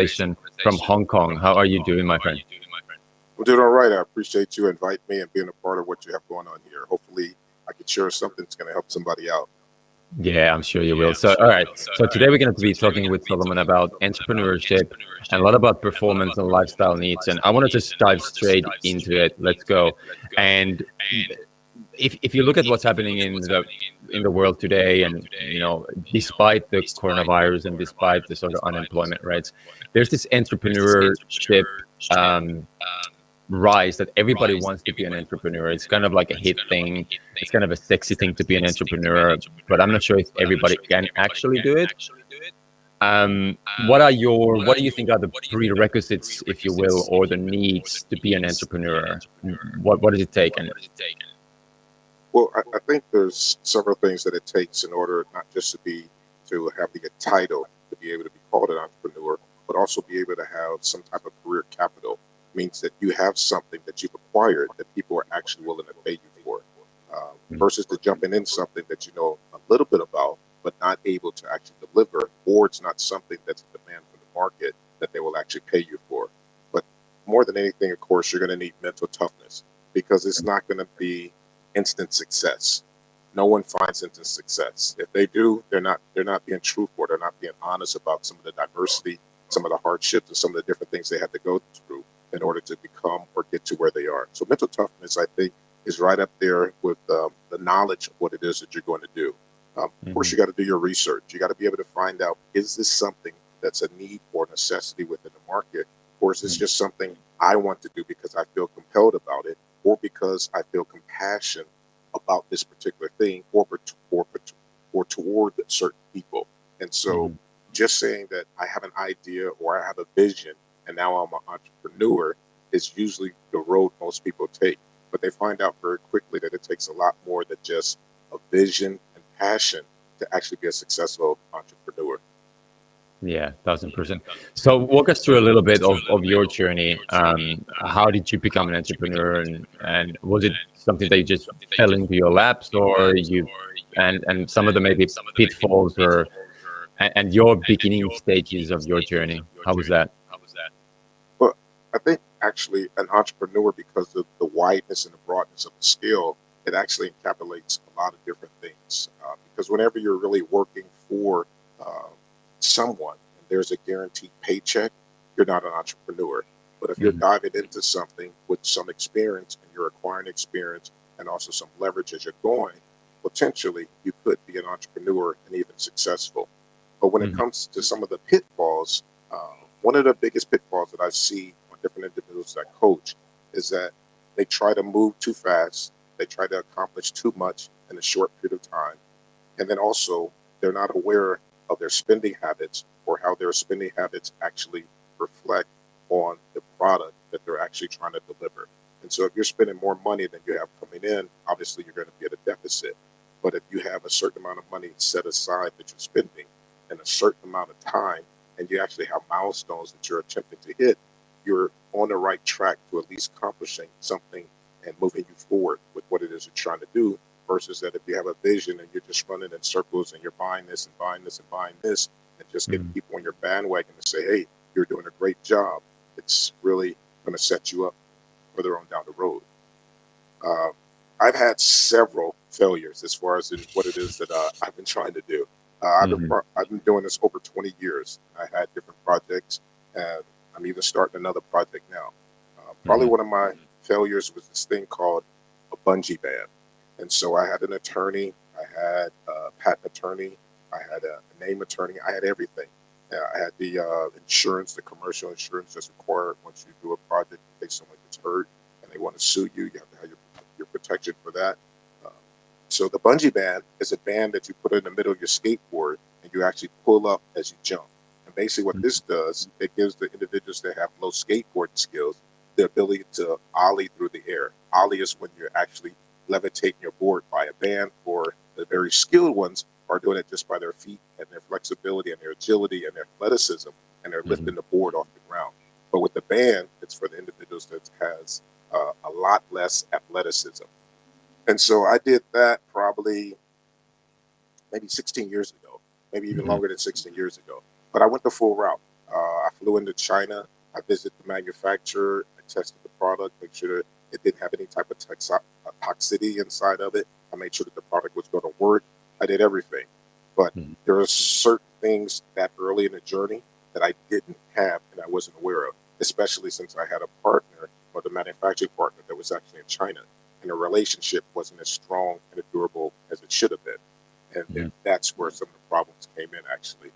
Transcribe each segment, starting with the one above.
conversation from Hong Kong. How are you doing, my friend? I'm doing all right. I appreciate you inviting me and being a part of what you have going on here. Hopefully, I can share something that's going to help somebody out. Yeah, I'm sure you will. So, all right. So today we're going to be talking with Solomon about entrepreneurship and a lot about performance and lifestyle needs. And I want to just dive straight into it. Let's go. And if you look at what's happening in the world today, and despite the coronavirus and despite the sort of unemployment rates, there's this entrepreneurship rise that everybody wants to be an entrepreneur. It's kind of like a hit thing. It's kind of a sexy thing to be an entrepreneur, but I'm not sure if everybody can actually do it. What do you think are the prerequisites, if you will, or the needs to be an entrepreneur? What does it take? And Well, I think there's several things that it takes in order not just to have the title to be able to be called an entrepreneur, but also be able to have some type of career capital. Means that you have something that you've acquired that people are actually willing to pay you for, versus to jumping in something that you know a little bit about, but not able to actually deliver, or it's not something that's a demand from the market that they will actually pay you for. But more than anything, of course, you're going to need mental toughness because it's not going to be instant success. No one finds instant success. If they do, they're not being truthful. They're not being honest about some of the diversity, some of the hardships, and some of the different things they had to go through in order to become or get to where they are. So mental toughness, I think, is right up there with the knowledge of what it is that you're going to do. Of course, you got to do your research. You got to be able to find out, is this something that's a need or necessity within the market, or is this just something I want to do because I feel compelled about it, or because I feel compassion about this particular thing, or toward certain people. And so just saying that I have an idea or I have a vision and now I'm an entrepreneur is usually the road most people take. But they find out very quickly that it takes a lot more than just a vision and passion to actually be a successful entrepreneur. yeah, 1,000%. So walk us through a little bit of your journey. How did you become an entrepreneur, and was it something that you just fell into your laps, or you and some of the maybe pitfalls, or and your beginning stages of your journey? How was that? Well, I think actually an entrepreneur, because of the wideness and the broadness of the skill, it actually encapsulates a lot of different things. Because whenever you're really working for someone and there's a guaranteed paycheck, you're not an entrepreneur. But if you're diving into something with some experience and you're acquiring experience and also some leverage as you're going, potentially you could be an entrepreneur and even successful. But when it comes to some of the pitfalls, one of the biggest pitfalls that I see on different individuals that I coach is that they try to move too fast. They try to accomplish too much in a short period of time. And then also, they're not aware of their spending habits or how their spending habits actually reflect on the product that they're actually trying to deliver. And so if you're spending more money than you have coming in, obviously you're going to be at a deficit. But if you have a certain amount of money set aside that you're spending in a certain amount of time, and you actually have milestones that you're attempting to hit, you're on the right track to at least accomplishing something and moving you forward with what it is you're trying to do, versus that if you have a vision and you're just running in circles and you're buying this and buying this and buying this and just getting people on your bandwagon to say, hey, you're doing a great job, it's really going to set you up further on down the road. I've had several failures as far as in what it is that I've been trying to do. I've been doing this over 20 years. I had different projects, and I'm even starting another project now. Probably one of my failures was this thing called a bungee band. And so I had an attorney, I had a patent attorney, I had a name attorney, I had everything. I had the insurance, the commercial insurance that's required once you do a project in case someone gets hurt and they want to sue you. You have to have your protection for that. So the bungee band is a band that you put in the middle of your skateboard and you actually pull up as you jump. And basically what this does, it gives the individuals that have low skateboarding skills the ability to ollie through the air. Ollie is when you're actually levitating your board by a band, or the very skilled ones are doing it just by their feet and their flexibility and their agility and their athleticism, and they're lifting the board off the ground. But with the band, it's for the individuals that has a lot less athleticism. And so I did that probably maybe 16 years ago, maybe even longer than 16 years ago. But I went the full route. I flew into China. I visited the manufacturer. I tested the product, make sure that it didn't have any type of toxicity inside of it. I made sure that the product was going to work. I did everything. But Mhm. there are certain things that early in the journey that I didn't have and I wasn't aware of, especially since I had a partner or the manufacturing partner that was actually in China. And the relationship wasn't as strong and as durable as it should have been. And then Mhm. that's where some of the problems came in, actually,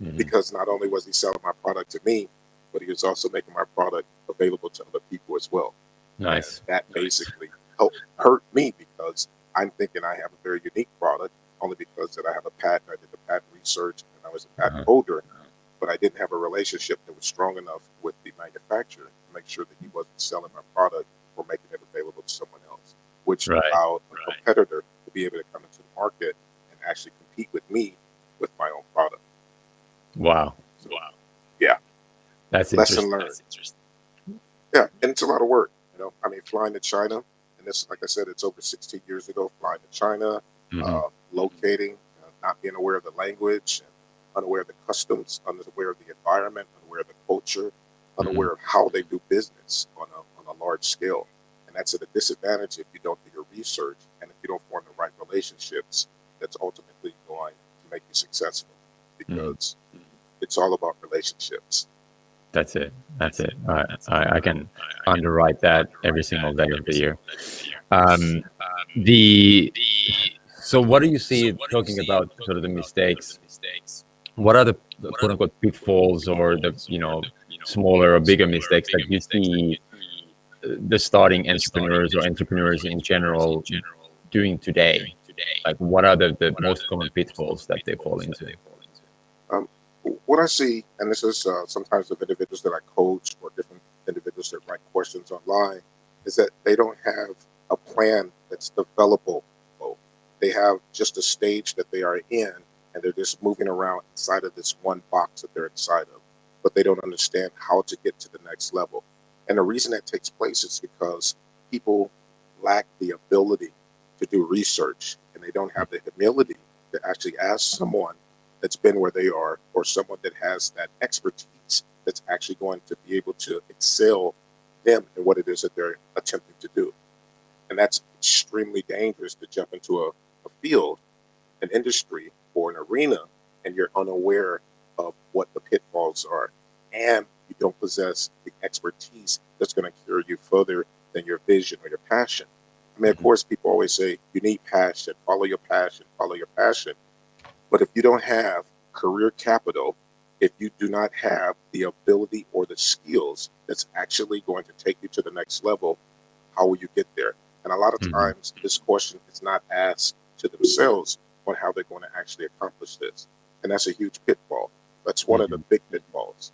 Mhm. because not only was he selling my product to me, but he was also making my product available to other people as well. And Nice. that basically helped hurt me because I'm thinking I have a very unique product only because that I have a patent. I did the patent research and I was a patent Uh-huh. holder, but I didn't have a relationship that was strong enough with the manufacturer to make sure that he wasn't selling my product or making it available to someone else, which Right. allowed a competitor to be able to come into the market and actually compete with me with my own product. Wow. So, yeah, That's lesson interesting. learned. Yeah, and it's a lot of work. I mean, flying to China, and this, like I said, it's over 16 years ago. Flying to China, Mhm. locating, not being aware of the language, unaware of the customs, unaware of the environment, unaware of the culture, Mhm. unaware of how they do business on a large scale, and that's at a disadvantage if you don't do your research and if you don't form the right relationships. That's ultimately going to make you successful Mhm. because it's all about relationships. That's it. That's it. I can underwrite that every single day of the year. Um, the so what do you see talking about sort of the mistakes? What are the quote unquote pitfalls or the smaller or bigger mistakes that you see the starting entrepreneurs or entrepreneurs in general doing today? Like what are the most common pitfalls that they fall into? Um, what I see, and this is sometimes of individuals that I coach or different individuals that write questions online, is that they don't have a plan that's developable. They have just a stage that they are in, and they're just moving around inside of this one box that they're inside of, but they don't understand how to get to the next level. And the reason that takes place is because people lack the ability to do research, and they don't have the humility to actually ask someone that's been where they are or someone that has that expertise that's actually going to be able to excel them in what it is that they're attempting to do. And that's extremely dangerous to jump into a field, an industry, or an arena, and you're unaware of what the pitfalls are. And you don't possess the expertise that's going to carry you further than your vision or your passion. I mean, of Mhm. course, people always say you need passion, follow your passion, follow your passion. But if you don't have career capital, if you do not have the ability or the skills that's actually going to take you to the next level, how will you get there? And a lot of Mhm. times, this question is not asked to themselves on how they're going to actually accomplish this. And that's a huge pitfall. That's one of the Mhm. big pitfalls.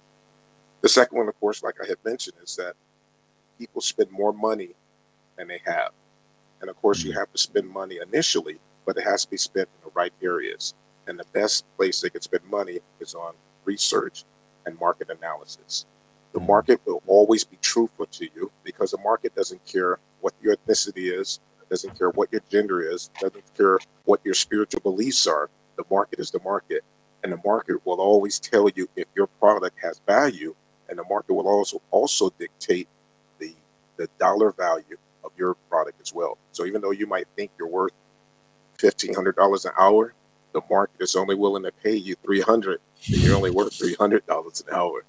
The second one, of course, like I had mentioned, is that people spend more money than they have. And of course, you Mhm. have to spend money initially, but it has to be spent in the right areas. And the best place they can spend money is on research and market analysis. The Mhm. market will always be truthful to you because the market doesn't care what your ethnicity is, doesn't care what your gender is, doesn't care what your spiritual beliefs are. The market is the market. And the market will always tell you if your product has value, and the market will also dictate the the dollar value of your product as well. So even though you might think you're worth $1,500 an hour, the market is only willing to pay you 300, then you're only worth $300 an hour.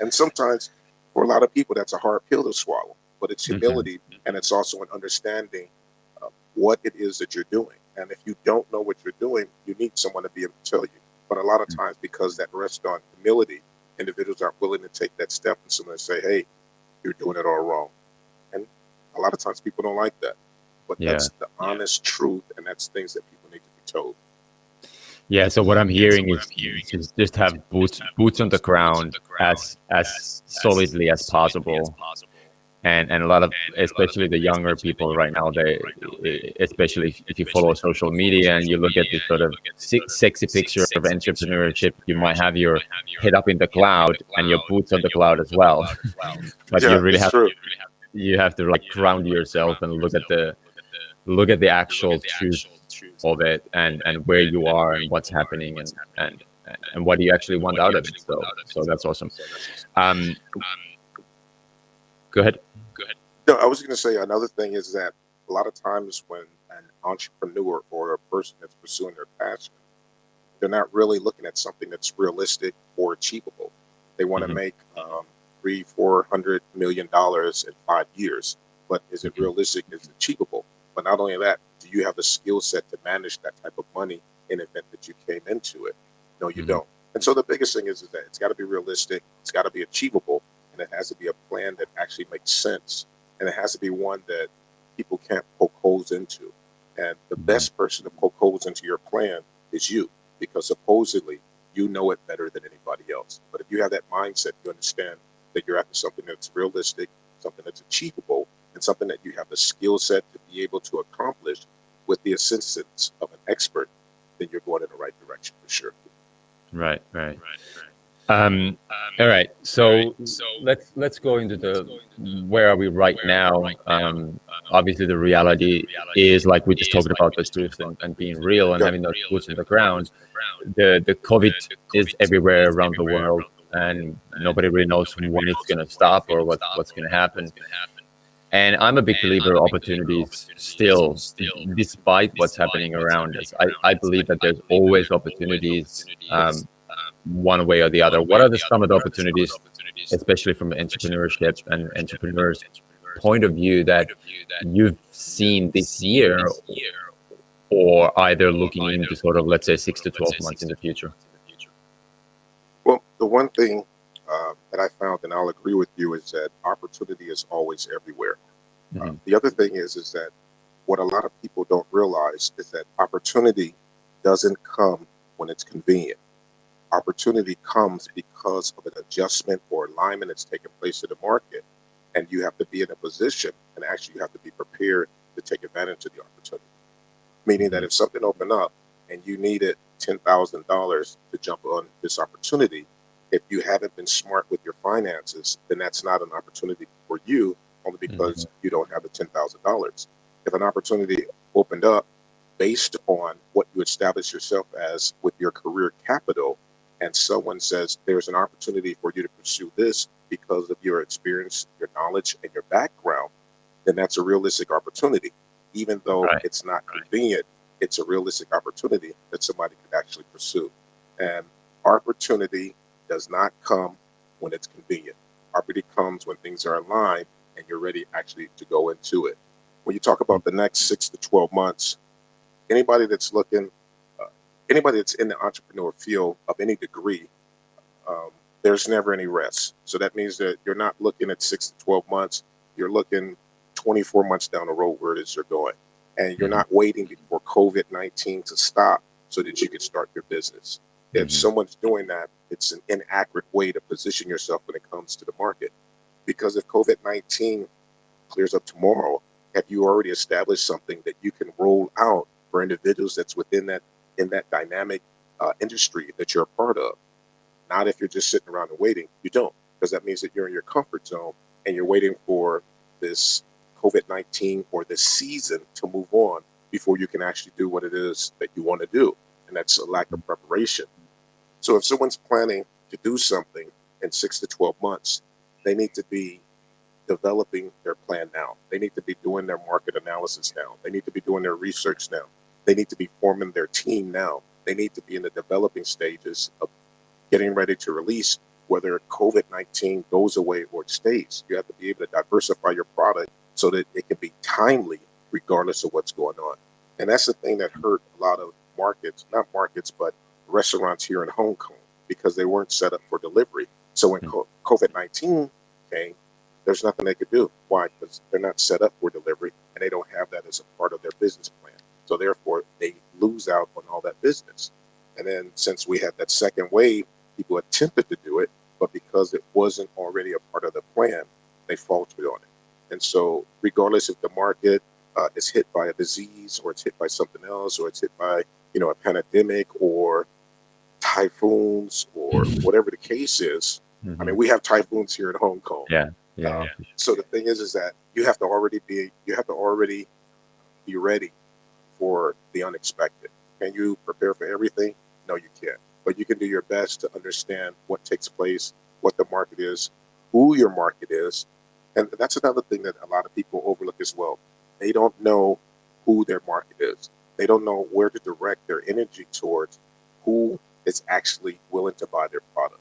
And sometimes for a lot of people that's a hard pill to swallow, but it's Mhm. humility and it's also an understanding of what it is that you're doing. And if you don't know what you're doing, you need someone to be able to tell you. But a lot of times, because that rests on humility, individuals aren't willing to take that step and someone say, "Hey, you're doing it all wrong." And a lot of times people don't like that. But Yeah. that's the honest truth, and that's things that people need to be told. Yeah, so what I'm hearing is just have boots on the ground as solidly as possible, and a lot of especially the younger people right now, especially if you follow social media and you look at this sort of sexy picture of entrepreneurship, you might have your head up in the cloud and your boots on the cloud as well, but Yeah, it's true. you have to like ground yourself and look at the actual truth of it and where you are and what's happening and and what do you actually want out of it. So that's awesome. Um, Go ahead. No, I was going to say another thing is that a lot of times when an entrepreneur or a person that's pursuing their passion, they're not really looking at something that's realistic or achievable. They want to Mhm. make three, $400 million in 5 years, but is it Mhm. realistic? Is it achievable? But not only that, do you have the skill set to manage that type of money in the event that you came into it? No, you Mhm. don't. And so the biggest thing is that it's got to be realistic, it's got to be achievable, and it has to be a plan that actually makes sense, and it has to be one that people can't poke holes into. And the Mhm. best person to poke holes into your plan is you, because supposedly you know it better than anybody else. But if you have that mindset, you understand that you're after something that's realistic, something that's achievable, and something that you have the skill set to be able to accomplish with the assistance of an expert, then you're going in the right direction for sure. Right. Um, all right. So let's go into the where are we right now? Obviously, the reality is like we just talked about the truth and being real and Yeah. having those boots in the ground. The COVID is everywhere around the world, and nobody really knows when it's going to stop or what's going to happen. And I'm a big believer of opportunities still, despite what's happening around us. I believe that there's always opportunities, Yes. one way or the other. What are some of the opportunities, especially from entrepreneurship and entrepreneurs' point of view, that you've seen this year, or either looking into sort of, let's say, 6 to 12 months in the future? Well, the one thing that I found, and I'll agree with you, is that opportunity is always everywhere. Hmm. The other thing is that what a lot of people don't realize is that opportunity doesn't come when it's convenient. Opportunity comes because of an adjustment or alignment that's taking place in the market, and you have to be in a position, and actually you have to be prepared to take advantage of the opportunity. Meaning that Hmm. if something opened up and you needed $10,000 to jump on this opportunity, if you haven't been smart with your finances, then that's not an opportunity for you, only Hmm. because you don't have the $10,000. If an opportunity opened up based on what you establish yourself as with your career capital, and someone says there's an opportunity for you to pursue this because of your experience, your knowledge, and your background, then that's a realistic opportunity. Even though Right. it's not convenient, it's a realistic opportunity that somebody could actually pursue. And opportunity does not come when it's convenient. Opportunity comes when things are aligned and you're ready actually to go into it. When you talk about the next 6 to 12 months, anybody that's looking, uh, anybody that's in the entrepreneur field of any degree, um, there's never any rest. So that means that you're not looking at 6 to 12 months. You're looking 24 months down the road where it is you're going. And you're Hmm. not waiting for COVID-19 to stop so that you can start your business. If Hmm. someone's doing that, it's an inaccurate way to position yourself when it comes to the market. Because if COVID-19 clears up tomorrow, have you already established something that you can roll out for individuals that's within that in that dynamic industry that you're a part of? Not if you're just sitting around and waiting. You don't, because that means that you're in your comfort zone and you're waiting for this COVID-19 or this season to move on before you can actually do what it is that you want to do. And that's a lack of preparation. So if someone's planning to do something in 6 to 12 months, they need to be developing their plan now. They need to be doing their market analysis now. They need to be doing their research now. They need to be forming their team now. They need to be in the developing stages of getting ready to release, whether COVID-19 goes away or it stays. You have to be able to diversify your product so that it can be timely regardless of what's going on. And that's the thing that hurt a lot of markets, not markets, but restaurants here in Hong Kong, because they weren't set up for delivery. So when COVID-19 came, there's nothing they could do. Why? Because they're not set up for delivery and they don't have that as a part of their business plan. So therefore, they lose out on all that business. And then since we had that second wave, people attempted to do it, but because it wasn't already a part of the plan, they faltered on it. And so, regardless if the market is hit by a disease, or it's hit by something else, or it's hit by a pandemic, or typhoons, or whatever the case is. I Hmm. mean, we have typhoons here in Hong Kong. Yeah. Yeah. So the thing is that you have to already be ready for the unexpected. Can you prepare for everything? No, you can't. but you can do your best to understand what takes place, what the market is, who your market is. And that's another thing that a lot of people overlook as well. They don't know who their market is. They don't know where to direct their energy towards, who is actually willing to buy their product.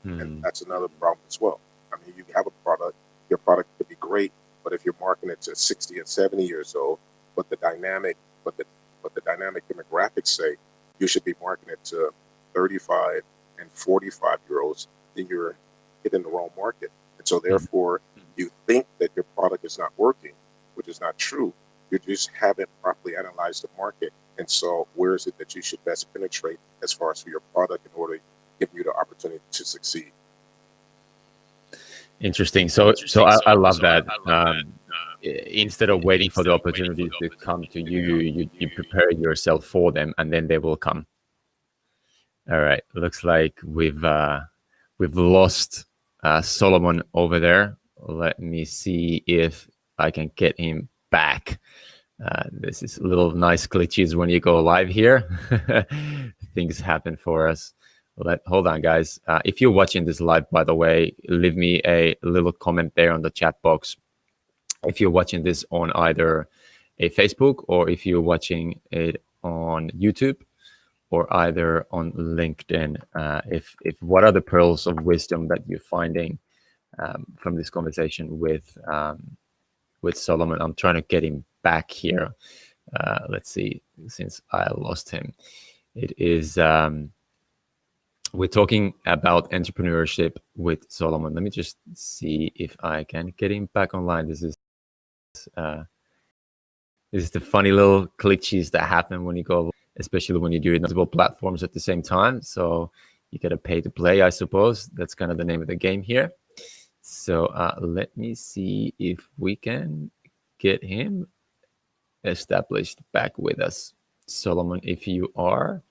And Hmm. that's another problem as well. I mean, you have a product, your product could be great, but if you're marketing it to 60 and 70 years old, but the dynamic, but the dynamic demographics say you should be marketing it to 35 and 45-year olds, then you're hitting the wrong market. And so Hmm. therefore, you think that your product is not working, which is not true. You just haven't properly analyzed the market. And so where is it that you should best penetrate as far as for your product in order to give you the opportunity to succeed? Interesting. So I love that. Instead of waiting for the opportunities to come to you, you prepare yourself for them, and then they will come. All right. Looks like we've lost Solomon over there. Let me see if I can get him back. This is little nice glitches when you go live here. Things happen for us. Hold on, guys. If you're watching this live, by the way, leave me a little comment there on the chat box. If you're watching this on either a Facebook or if you're watching it on YouTube or either on LinkedIn, if what are the pearls of wisdom that you're finding from this conversation with Solomon? I'm trying to get him back here. Let's see, since I lost him. It is, we're talking about entrepreneurship with Solomon. Let me just see if I can get him back online. Uh, this is the funny little glitches that happen when you go, especially when you do it on multiple platforms at the same time. So you got to pay to play, I suppose. That's kind of the name of the game here. So let me see if we can get him established back with us. Solomon, if you are,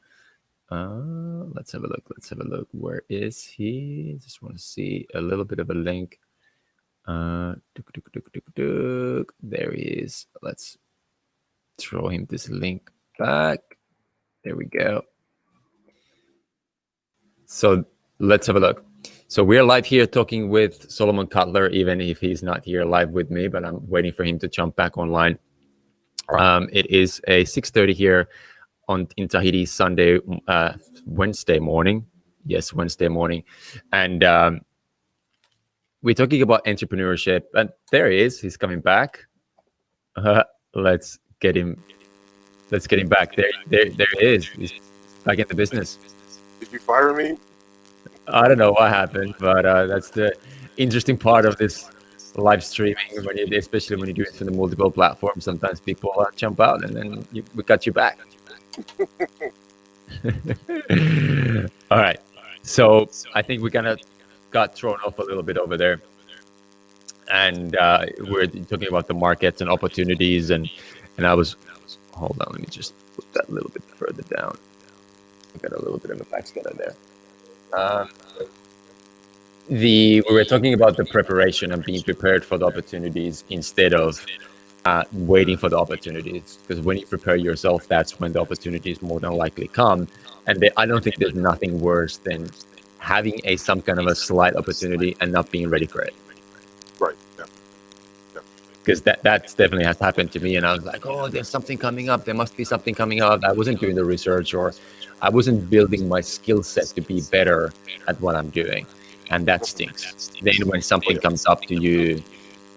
let's have a look. Let's have a look. Where is he? Just want to see a little bit of a link. There he is. Let's throw him this link back. There we go. So let's have a look. So we're live here talking with Solomon Cutler, even if he's not here live with me, but I'm waiting for him to jump back online. It is a 6:30 here in Tahiti, Sunday, Wednesday morning. Yes, Wednesday morning. And we're talking about entrepreneurship. And there he is. He's coming back. Let's get him. Let's get him back. There he is. He's back in the business. Did you fire me? I don't know what happened, but that's the interesting part of this live streaming, especially when you do it through the multiple platforms. Sometimes people jump out, and then we got you back. All right. So I think we kind of got thrown off a little bit over there, and we're talking about the markets and opportunities, and I was, hold on, let me just put that a little bit further down. I got a little bit of a backscatter there. We were talking about the preparation and being prepared for the opportunities instead of waiting for the opportunities, because when you prepare yourself, that's when the opportunities more than likely come. And I don't think there's nothing worse than having some kind of a slight opportunity and not being ready for it. Right. Yeah. Because that's definitely has happened to me, and I was like, oh, there's something coming up, there must be something coming up. I wasn't doing the research, or I wasn't building my skill set to be better at what I'm doing, and that stinks. Then when something comes up to you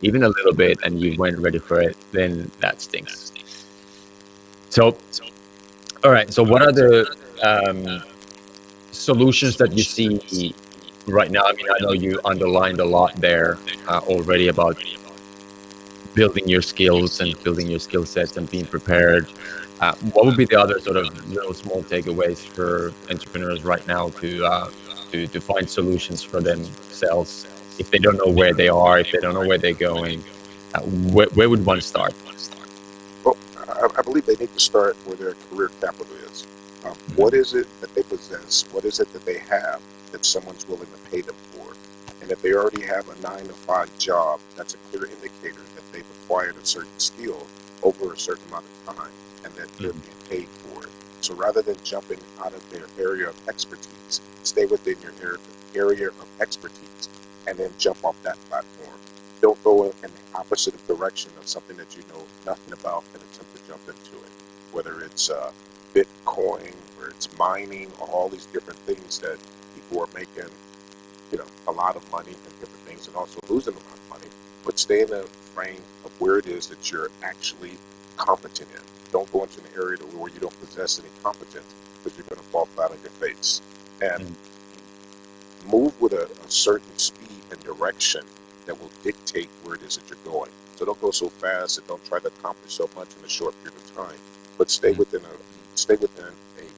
even a little bit and you weren't ready for it, then that stinks. So all right, so what are the solutions that you see right now? I mean, I know you underlined a lot there already about building your skills and building your skill sets and being prepared. What would be the other sort of little small takeaways for entrepreneurs right now to find solutions for themselves if they don't know where they are, if they don't know where they're going? Where would one start? Well, I believe they need to start where their career capital is. What is it that they possess? What is it that they have that someone's willing to pay them for? And if they already have a 9-to-5 job, that's a clear indicator that they've acquired a certain skill over a certain amount of time and that they're being paid for it. So rather than jumping out of their area of expertise, stay within your area of expertise and then jump off that platform. Don't go in the opposite direction of something that you know nothing about and attempt to jump into it. Whether it's Bitcoin, or it's mining, or all these different things that people are making, a lot of money and different things, and also losing a lot of money. But stay in the frame of where it is that you're actually competent in. Don't go into an area where you don't possess any competence, because you're going to fall flat on your face. And move with a certain speed and direction that will dictate where it is that you're going. So don't go so fast and don't try to accomplish so much in a short period of time. But stay within a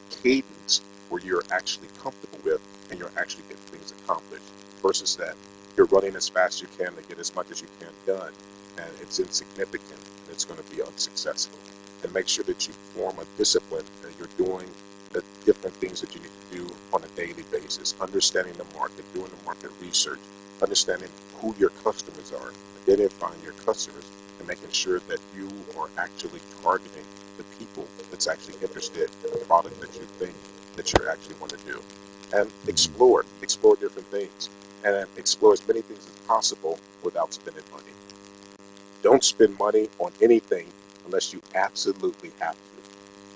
cadence where you're actually comfortable with and you're actually getting things accomplished, versus that you're running as fast as you can to get as much as you can done, and it's insignificant and it's going to be unsuccessful. And make sure that you form a discipline that you're doing the different things that you need to do on a daily basis, understanding the market, doing the market research, understanding who your customers are, identifying your customers, and making sure that you are actually targeting the people that's actually interested in the product that you think that you actually want to do. And explore different things, and explore as many things as possible without spending money. Don't spend money on anything unless you absolutely have to.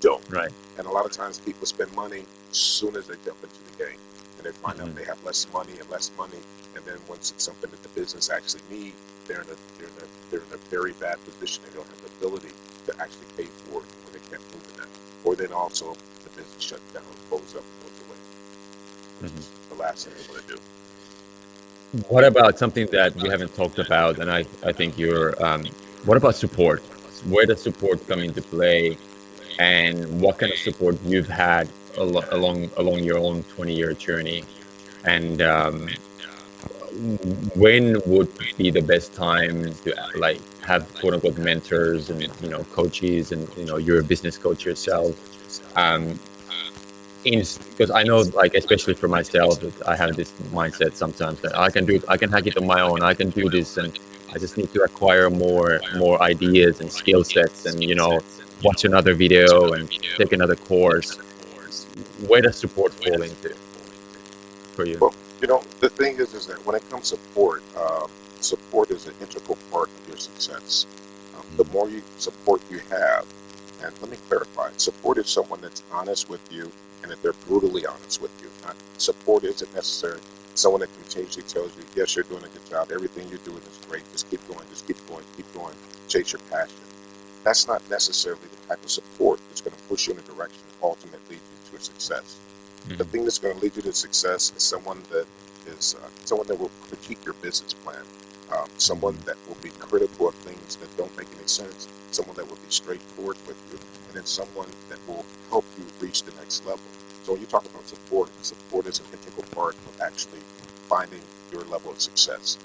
Don't. Right. And a lot of times people spend money as soon as they jump into the game, and they find out they have less money, and then once it's something that the business actually needs, they're in a very bad position. They don't have the ability to actually pay for it, or they can't move in that. Or then also the business shuts down, closes up, and goes away. Which is the last thing they want to do. What about something that we haven't talked about? And I think what about support? Where does support come into play? And what kind of support you've had along your own 20-year journey? And when would be the best time to have quote unquote mentors and coaches, and you're a business coach yourself? Because I know, especially for myself, that I have this mindset sometimes that I can hack it on my own. I can do this, and I just need to acquire more ideas and skill sets, and watch another video and take another course. Where does support fall into for you? Well, the thing is that when it comes to support is an integral part of your success. The more support you have, and let me clarify, support is someone that's honest with you, and that they're brutally honest with you. Support isn't necessarily someone that continuously tells you, yes, you're doing a good job, everything you're doing is great, just keep going, chase your passion. That's not necessarily the type of support that's going to push you in a direction that ultimately leads you to success. The thing that's going to lead you to success is someone that will critique your business plan, someone that will be critical of things that don't make any sense, someone that will be straightforward with you, and then someone that will help you reach the next level. So when you talk about support is an integral part of actually finding your level of success.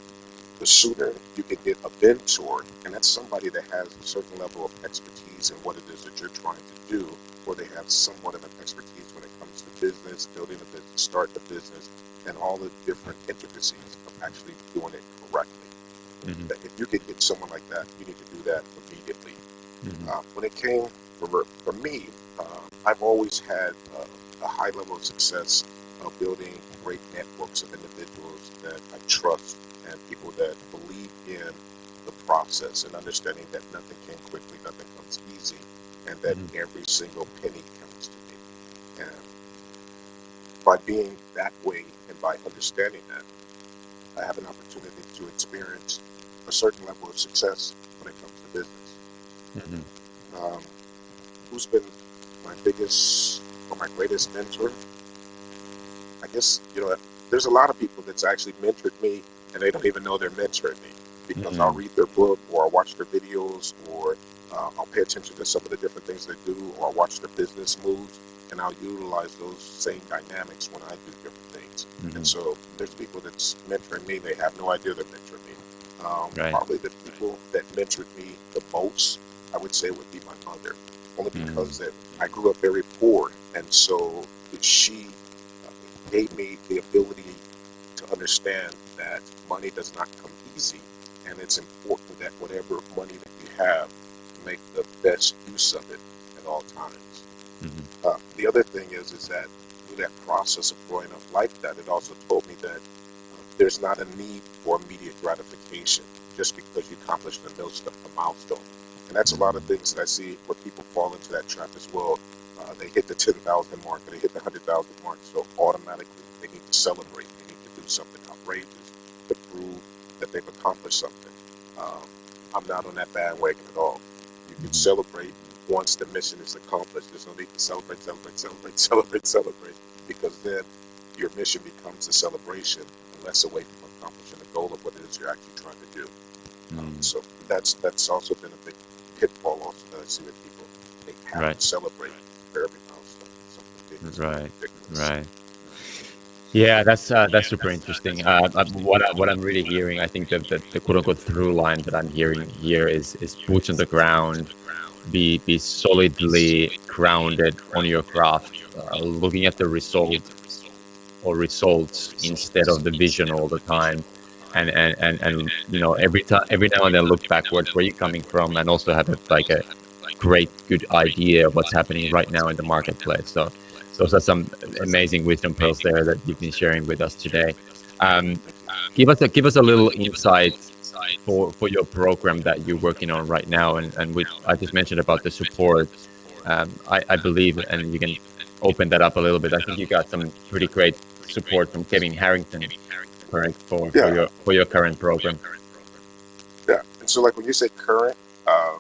The sooner you can get a mentor, and that's somebody that has a certain level of expertise in what it is that you're trying to do, or they have somewhat of an expertise when it comes to business, building a business, starting a business, and all the different intricacies of actually doing it correctly. If you could get someone like that, you need to do that immediately. When it came for me, I've always had a high level of success of building great networks of individuals that I trust, and people that believe in the process, and understanding that nothing came quickly, nothing comes easy, and that every single penny counts to me. And by being that way, and by understanding that, I have an opportunity to experience a certain level of success when it comes to business. Who's been my biggest or my greatest mentor? I guess, there's a lot of people that's actually mentored me, and they don't even know they're mentoring me, because I'll read their book, or I'll watch their videos, or I'll pay attention to some of the different things they do, or I'll watch their business moves, and I'll utilize those same dynamics when I do different things. And so there's people that's mentoring me, they have no idea they're mentoring me. Probably the people that mentored me the most, I would say, would be my mother, only because that I grew up very poor, and so she gave me the ability to understand that money does not come easy, and it's important that whatever money that you have, make the best use of it at all times. Hmm. The other thing is that through that process of growing up like that, it also told me that there's not a need for immediate gratification just because you accomplished a milestone. And that's a lot of Hmm. things that I see where people fall into that trap as well. They hit the 10,000 mark or they hit the 100,000 mark, so automatically they need to celebrate. They need to do something outrageous to prove that they've accomplished something. Um, I'm not on that bandwagon at all. You can Hmm. celebrate once the mission is accomplished. There's no need to celebrate, celebrate, celebrate, celebrate, celebrate, because then your mission becomes a celebration and less away from accomplishing the goal of what it is you're actually trying to do. Hmm. So that's also been a big pitfall also that I see with people. They have Right. to celebrate for every milestone. Something big is really Right. ridiculous. Right. Yeah, that's super interesting. What I'm really hearing, I think the quote unquote through line that I'm hearing here is boots on the ground, be solidly grounded on your craft, looking at the result or results instead of the vision all the time, and every time, every now and then look backwards where you're coming from, and also have a great good idea of what's happening right now in the marketplace. So those are some amazing wisdom pearls there that you've been sharing with us today. Um, give us a little insight for your program that you're working on right now, and with I just mentioned about the support. I believe, and you can open that up a little bit. I think you got some pretty great support from Kevin Harrington, correct, Yeah, for your current program. yeah. And so, like when you say current, uh,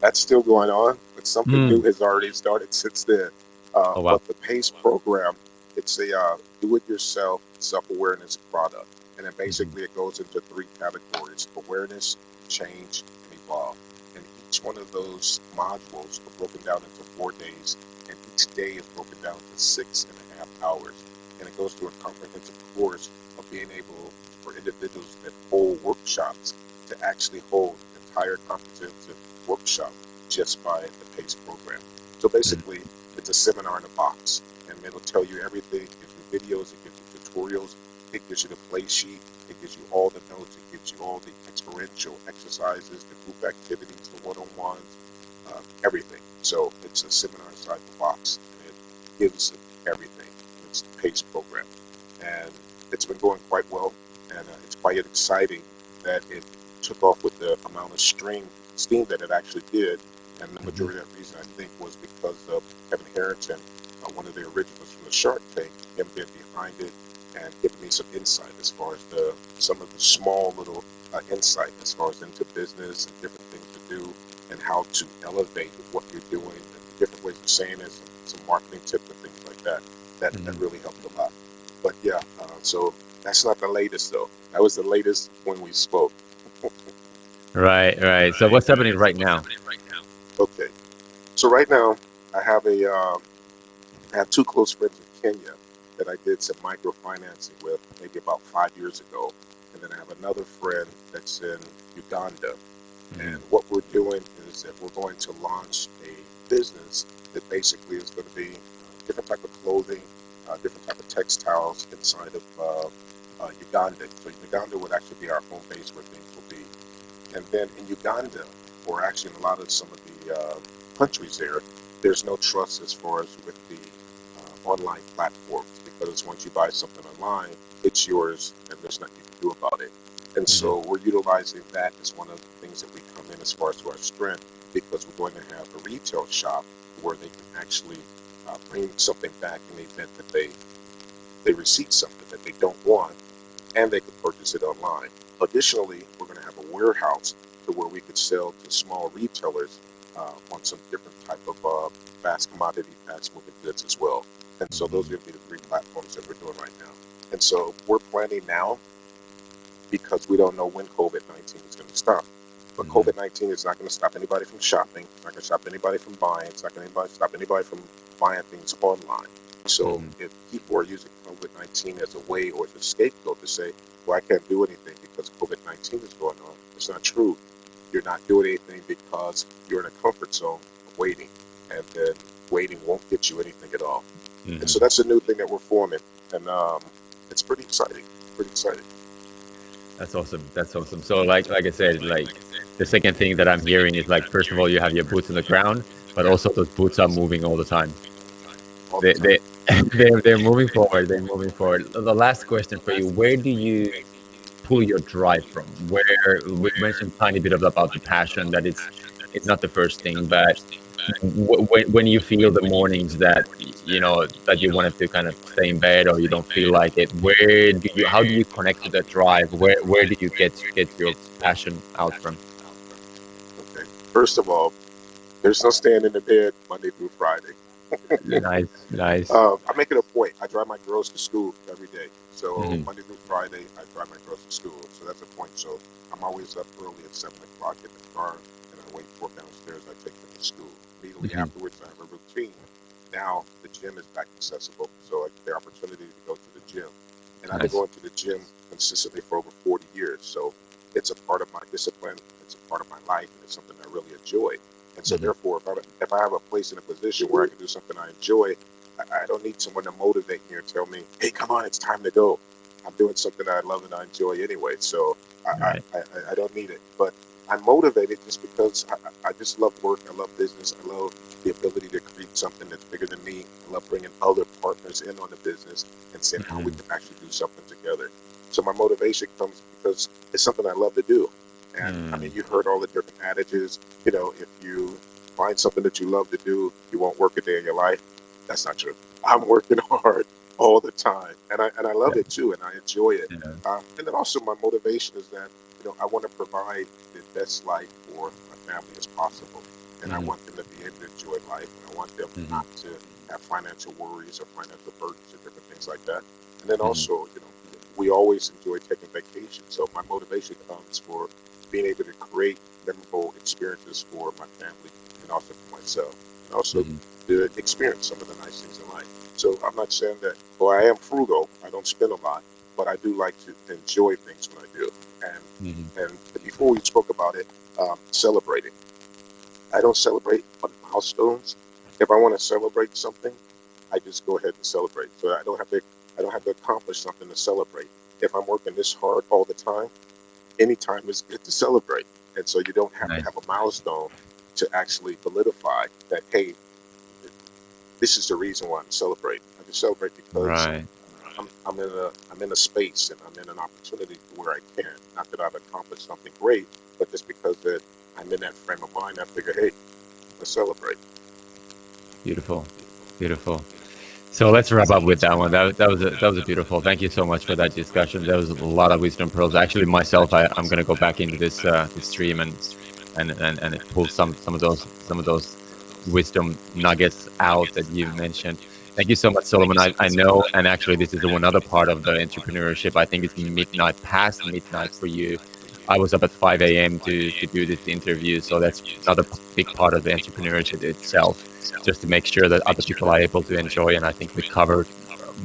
that's still going on, but something new Hmm. has already started since then. Oh wow. But the PACE program, it's a do-it-yourself self-awareness product, and then Hmm. basically it goes into three categories: awareness, change, and evolve. And each one of those modules are broken down into 4 days, and each day is broken down into 6.5 hours. And it goes through a comprehensive course of being able for individuals that hold workshops to actually hold entire comprehensive workshop just by the PACE program. So Hmm. basically, it's a seminar in a box, and it'll tell you everything. It gives you videos, it gives you tutorials, it gives you the play sheet, it gives you all the notes, it gives you all the experiential exercises, the group activities, the one-on-ones, everything. So it's a seminar inside the box, and it gives everything. It's the PACE program, and it's been going quite well, and it's quite exciting that it took off with the amount of steam that it actually did. And the Hmm. majority of that reason, I think, was because of Kevin Harrington, one of the originals from the Shark Tank, him being behind it and giving me some insight as far as some of the small little insight as far as into business and different things to do and how to elevate what you're doing and different ways of saying it, some marketing tips and things like that. That Hmm. really helped a lot. But yeah, so that's not the latest though. That was the latest when we spoke. Right, right. So what's happening right now? Okay, so right now I have I have two close friends in Kenya that I did some microfinancing with maybe about 5 years ago, and then I have another friend that's in Uganda. Hmm. And what we're doing is that we're going to launch a business that basically is going to be different type of clothing, different type of textiles inside of Uganda. So Uganda would actually be our home base where things will be. And then in Uganda, or actually in a lot of some of the countries there, there's no trust as far as with the online platforms because once you buy something online, it's yours and there's nothing you can do about it. And Hmm. so we're utilizing that as one of the things that we come in as far as to our strength because we're going to have a retail shop where they can actually bring something back in the event that they receive something that they don't want and they can purchase it online. Additionally, we're going to have a warehouse to where we could sell to small retailers on some different type of fast commodity, fast moving goods as well. And so those Hmm. are going to be the three platforms that we're doing right now. And so we're planning now because we don't know when COVID-19 is going to stop. But Hmm. COVID-19 is not going to stop anybody from shopping. It's not going to stop anybody from buying. It's not going to stop anybody from buying things online. So Hmm. if people are using COVID-19 as a way or as a scapegoat to say, well, I can't do anything because COVID-19 is going on, it's not true. You're not doing anything because you're in a comfort zone of waiting. And then waiting won't get you anything at all. And so Hmm. that's a new thing that we're forming. And it's pretty exciting. Pretty exciting. That's awesome. That's awesome. So like I said, like the second thing that I'm hearing is like first of all you have your boots on the ground, but also those boots are moving all the time. all the They time. they they're moving forward. They're moving forward. The last question for you: where do you pull your drive from? Where we mentioned a tiny bit about the passion that it's not the first thing, but when you feel the mornings that that you wanted to kind of stay in bed or you don't feel like it, how do you connect to that drive? Where do you get your passion out from? Okay. First of all, there's no staying in the bed Monday through Friday. Nice, nice. I make it a point. I drive my girls to school every day. So Hmm. Monday through Friday, I drive my girls to school. So that's a point. So I'm always up early at 7 o'clock in the car, and I wait for them downstairs. I take them to school. Immediately Hmm. afterwards, I have a routine. Now the gym is back accessible, so I get the opportunity to go to the gym. And I've been Nice. going to the gym consistently for over 40 years. So it's a part of my discipline. It's a part of my life, and it's something I really enjoy. And so, Hmm. therefore, if I have a place in a position where I can do something I enjoy, I don't need someone to motivate me or tell me, "Hey, come on, it's time to go." I'm doing something I love and I enjoy anyway, so Right. I don't need it. But I'm motivated just because I just love work. I love business. I love the ability to create something that's bigger than me. I love bringing other partners in on the business and seeing how we Hmm. can actually do something together. So my motivation comes because it's something I love to do. And I mean, Mm. you heard all the different adages. If you find something that you love to do, you won't work a day in your life. That's not true. I'm working hard all the time, and I love Yeah. it too, and I enjoy it. Yeah. And then also my motivation is that I want to provide the best life for my family as possible, and I Hmm. want them to be able to enjoy life, and I want them Hmm. not to have financial worries or financial burdens or different things like that. And then Hmm. also, we always enjoy taking vacations, so my motivation comes for being able to create memorable experiences for my family and also for myself, and also Hmm. to experience some of the nice things in life. So I'm not saying that, well, I am frugal. I don't spend a lot, but I do like to enjoy things when I do. Hmm. And before we spoke about it, celebrating. I don't celebrate on milestones. If I want to celebrate something, I just go ahead and celebrate. So I don't have to accomplish something to celebrate. If I'm working this hard all the time, any time is good to celebrate. And so you don't have to Nice. have a milestone to actually solidify that, hey, this is the reason why I'm celebrating. I just celebrate because Right. I'm in a space and I'm in an opportunity where I can. Not that I've accomplished something great, but just because that I'm in that frame of mind, I figure, hey, let's celebrate. Beautiful. Beautiful. So let's wrap up with that one. That was a beautiful. Thank you so much for that discussion. There was a lot of wisdom pearls. Actually, myself, I'm gonna go back into this stream and pull some of those wisdom nuggets out that you mentioned. Thank you so much, Solomon. I know, and actually, this is another part of the entrepreneurship. I think it's midnight, past midnight for you. I was up at 5 a.m. to do this interview, so that's another big part of the entrepreneurship itself, just to make sure that other people are able to enjoy. And I think we covered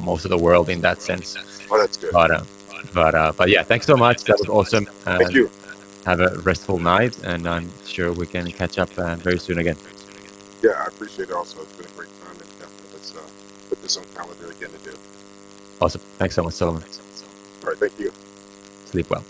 most of the world in that sense. Oh, that's good. But but yeah, thanks so much. That was awesome. Thank And you. have a restful night. And I'm sure we can catch up very soon again. Yeah, I appreciate it also. It's been a great time, and definitely let's put this on calendar again to do. Awesome. Thanks so much, Solomon. All right, thank you. Sleep well.